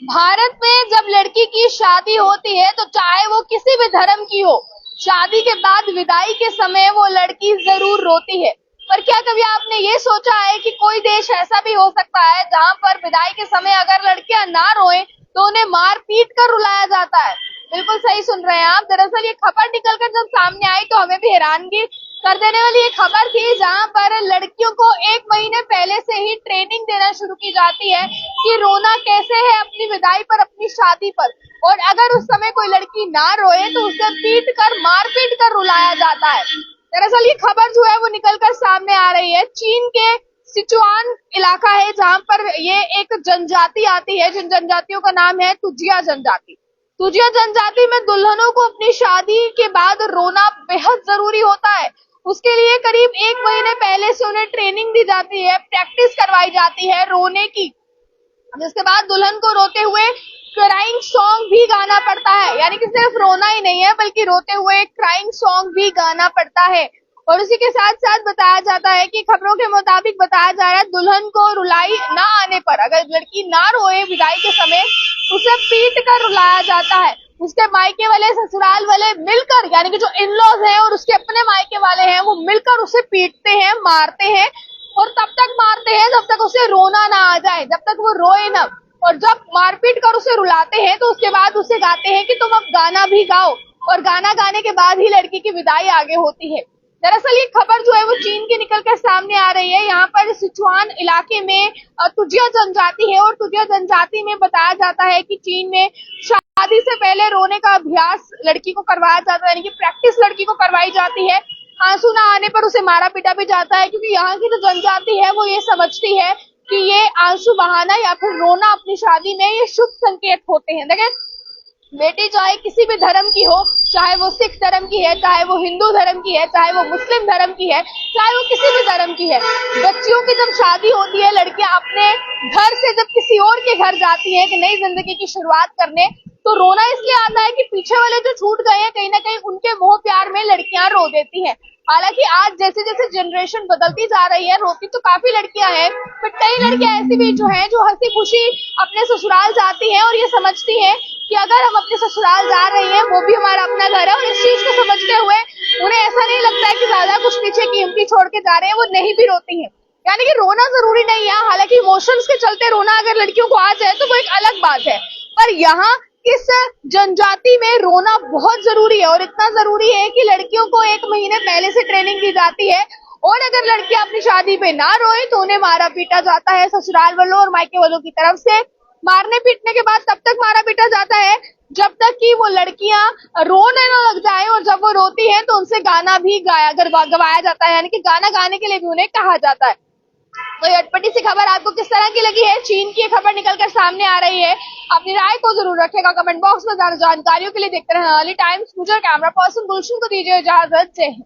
भारत में जब लड़की की शादी होती है तो चाहे वो किसी भी धर्म की हो, शादी के बाद विदाई के समय वो लड़की जरूर रोती है। पर क्या कभी आपने ये सोचा है कि कोई देश ऐसा भी हो सकता है जहां पर विदाई के समय अगर लड़कियां ना रोएं तो उन्हें मार पीट कर रुलाया जाता है। बिल्कुल सही सुन रहे हैं आप। दरअसल ये खबर निकलकर जब सामने आई तो हमें भी हैरानगी कर देने वाली ये खबर थी, जहां पर लड़कियों को 1 महीने पहले से ही ट्रेनिंग देना शुरू की जाती है कि रोना कैसे है अपनी विदाई पर, अपनी शादी पर। और अगर उस समय कोई लड़की ना रोए तो उसे पीट कर, मार पीट कर रुलाया जाता है। दरअसल ये खबर जो है वो निकलकर सामने आ रही है चीन के सिचुआन इलाका है, जहां पर ये एक जनजाति आती है, जिन जनजातियों का नाम है तुजिया जनजाति। तुजिया जनजाति में दुल्हनों को अपनी शादी के बाद रोना बेहद जरूरी होता है। उसके लिए करीब 1 महीने पहले से उन्हें ट्रेनिंग दी जाती है, प्रैक्टिस करवाई जाती है रोने की। जिसके बाद दुल्हन को रोते हुए क्राइंग सॉन्ग भी गाना पड़ता है, यानी कि सिर्फ रोना ही नहीं है बल्कि रोते हुए क्राइंग सॉन्ग भी गाना पड़ता है। और उसी के साथ साथ बताया जाता है कि खबरों के मुताबिक बताया जा रहा है दुल्हन को रुलाई ना आने पर, अगर लड़की ना रोए विदाई के समय, उसे पीट कर रुलाया जाता है। उसके मायके वाले, ससुराल वाले मिलकर, यानी कि जो इन लॉज हैं और उसके अपने मायके वाले हैं, वो मिलकर उसे पीटते हैं, मारते हैं। और तब तक मारते हैं जब तक उसे रोना ना आ जाए, जब तक वो रोए ना। और जब मारपीट कर उसे रुलाते हैं तो उसके बाद उसे गाते हैं कि तुम अब गाना भी गाओ, और गाना गाने के बाद ही लड़की की विदाई आगे होती है। दरअसल ये खबर जो है वो चीन की निकलकर सामने आ रही है। यहाँ पर सिचुआन इलाके में तुजिया जनजाति है, और तुजिया जनजाति में बताया जाता है कि चीन में शादी से पहले रोने का अभ्यास लड़की को करवाया जाता है, यानी कि प्रैक्टिस लड़की को करवाई जाती है। आंसू ना आने पर उसे मारा पीटा भी जाता है, क्योंकि यहाँ की जो जनजाति है वो ये समझती है कि ये आंसू बहाना या फिर रोना अपनी शादी में ये शुभ संकेत होते हैं। देखें, बेटी चाहे किसी भी धर्म की हो, चाहे वो सिख धर्म की है, चाहे वो हिंदू धर्म की है, चाहे वो मुस्लिम धर्म की है, चाहे वो किसी भी धर्म की है, बच्चियों की जब शादी होती है, लड़कियां अपने घर से जब किसी और के घर जाती है कि नई जिंदगी की शुरुआत करने, तो रोना इसलिए आता है कि पीछे वाले जो छूट गए हैं कहीं ना कहीं उनके मोह प्यार में लड़कियां रो देती हैं। हालांकि आज जैसे जैसे जनरेशन बदलती जा रही है, रोती तो काफी लड़कियां हैं, बट कई लड़कियां ऐसी भी जो हैं जो हंसी खुशी अपने ससुराल जाती हैं और ये समझती हैं कि अगर हम अपने ससुराल जा रहे हैं वो भी हमारा अपना घर है। और इस चीज को समझते हुए उन्हें ऐसा नहीं लगता है कि ज्यादा कुछ पीछे कीमती छोड़ के जा रहे हैं, वो नहीं भी रोती हैं। यानी कि रोना जरूरी नहीं है, हालांकि इमोशंस के चलते रोना अगर लड़कियों को आ जाए तो वो एक अलग बात है। पर यहाँ इस जनजाति में रोना बहुत जरूरी है, और इतना जरूरी है कि लड़कियों को 1 महीने पहले से ट्रेनिंग दी जाती है। और अगर लड़कियां अपनी शादी पे ना रोए तो उन्हें मारा पीटा जाता है ससुराल वालों और मायके वालों की तरफ से। मारने पीटने के बाद तब तक मारा पीटा जाता है जब तक कि वो लड़कियां रोने न लग जाए, और जब वो रोती है तो उनसे गाना भी गवाया जाता है, यानी कि गाना गाने के लिए भी उन्हें कहा जाता है। तो ये अटपटी सी खबर आपको किस तरह की लगी है? चीन की खबर निकलकर सामने आ रही है। अपनी राय को जरूर रखेगा कमेंट बॉक्स में। ज्यादा जानकारियों के लिए देखते रहें अर्ली टाइम्स। मुझे कैमरा पर्सन गुलशन को दीजिए इजाजत। जय हिंद।